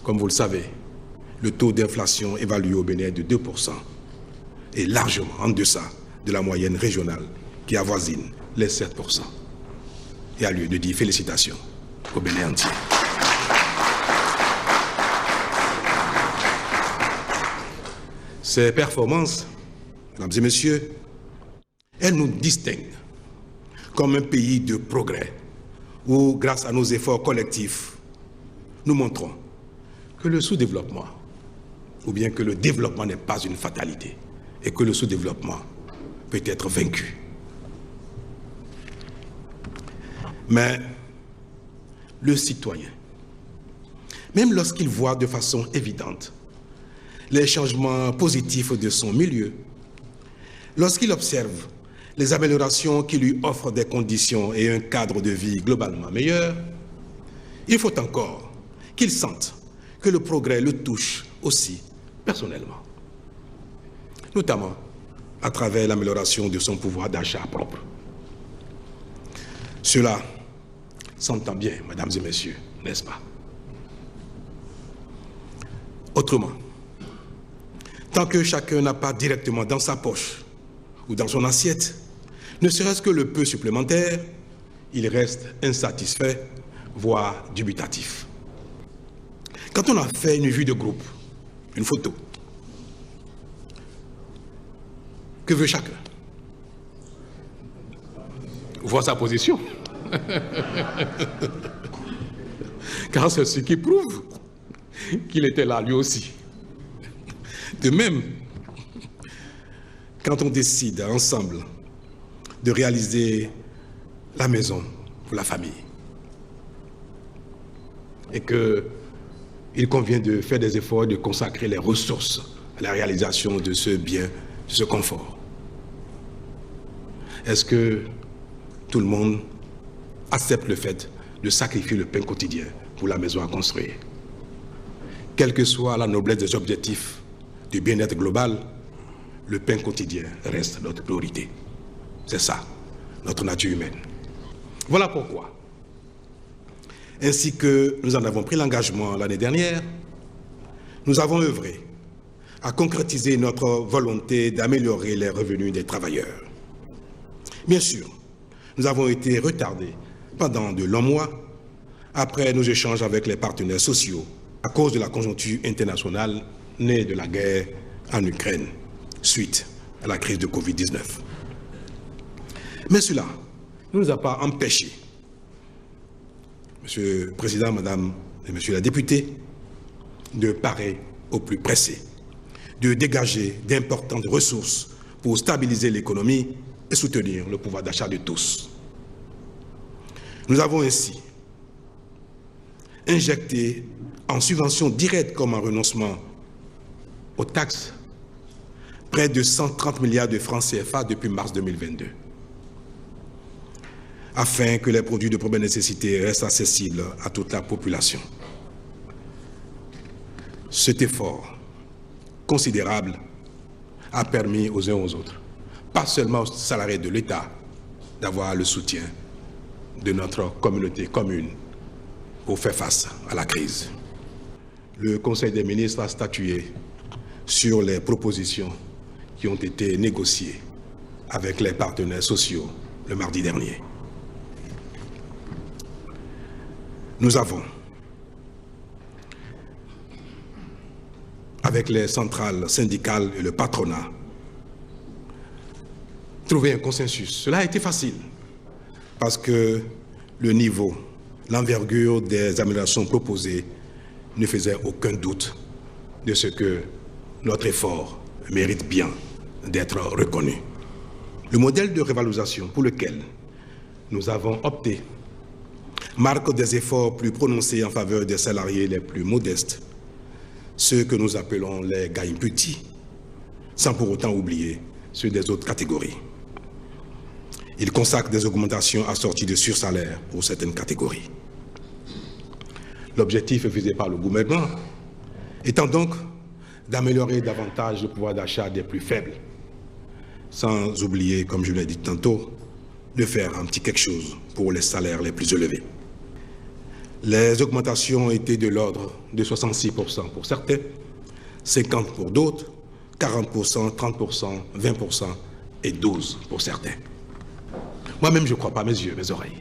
Comme vous le savez, le taux d'inflation évalué au Bénin est de 2% et largement en deçà de la moyenne régionale qui avoisine les 7%. Et a lieu de dire félicitations au Bénin entier. Ces performances, mesdames et messieurs, elles nous distinguent comme un pays de progrès où, grâce à nos efforts collectifs, nous montrons que le sous-développement, ou bien que le développement n'est pas une fatalité et que le sous-développement peut être vaincu. Mais le citoyen, même lorsqu'il voit de façon évidente les changements positifs de son milieu, lorsqu'il observe les améliorations qui lui offrent des conditions et un cadre de vie globalement meilleur, il faut encore qu'il sente que le progrès le touche aussi personnellement, notamment à travers l'amélioration de son pouvoir d'achat propre. Cela s'entend bien, mesdames et messieurs, n'est-ce pas? Autrement, tant que chacun n'a pas directement dans sa poche ou dans son assiette, ne serait-ce que le peu supplémentaire, il reste insatisfait, voire dubitatif. Quand on a fait une vue de groupe, une photo, que veut chacun? Voir sa position. Car c'est ce qui prouve qu'il était là lui aussi. De même, quand on décide ensemble de réaliser la maison pour la famille et qu'il convient de faire des efforts, de consacrer les ressources à la réalisation de ce bien, de ce confort, est-ce que tout le monde accepte le fait de sacrifier le pain quotidien pour la maison à construire? Quelle que soit la noblesse des objectifs du bien-être global, le pain quotidien reste notre priorité. C'est ça, notre nature humaine. Voilà pourquoi, ainsi que nous en avons pris l'engagement l'année dernière, nous avons œuvré à concrétiser notre volonté d'améliorer les revenus des travailleurs. Bien sûr, nous avons été retardés pendant de longs mois après nos échanges avec les partenaires sociaux à cause de la conjoncture internationale née de la guerre en Ukraine suite à la crise de Covid-19. Mais cela ne nous a pas empêchés, Monsieur le Président, Madame et Monsieur les députés, de parer au plus pressé, de dégager d'importantes ressources pour stabiliser l'économie et soutenir le pouvoir d'achat de tous. Nous avons ainsi injecté en subventions directes comme en renoncement aux taxes près de 130 milliards de francs CFA depuis mars 2022, afin que les produits de première nécessité restent accessibles à toute la population. Cet effort considérable a permis aux uns aux autres, pas seulement aux salariés de l'État, d'avoir le soutien de notre communauté commune pour faire face à la crise. Le Conseil des ministres a statué sur les propositions qui ont été négociées avec les partenaires sociaux le mardi dernier. Nous avons, avec les centrales syndicales et le patronat, trouvé un consensus. Cela a été facile parce que le niveau, l'envergure des améliorations proposées ne faisait aucun doute de ce que notre effort mérite bien d'être reconnu. Le modèle de revalorisation pour lequel nous avons opté marque des efforts plus prononcés en faveur des salariés les plus modestes, ceux que nous appelons les gains petits, sans pour autant oublier ceux des autres catégories. Il consacre des augmentations assorties de sursalaires pour certaines catégories. L'objectif visé par le gouvernement étant donc d'améliorer davantage le pouvoir d'achat des plus faibles, sans oublier, comme je l'ai dit tantôt, de faire un petit quelque chose pour les salaires les plus élevés. Les augmentations étaient de l'ordre de 66% pour certains, 50% pour d'autres, 40%, 30%, 20% et 12% pour certains. Moi-même, je ne crois pas mes yeux, mes oreilles.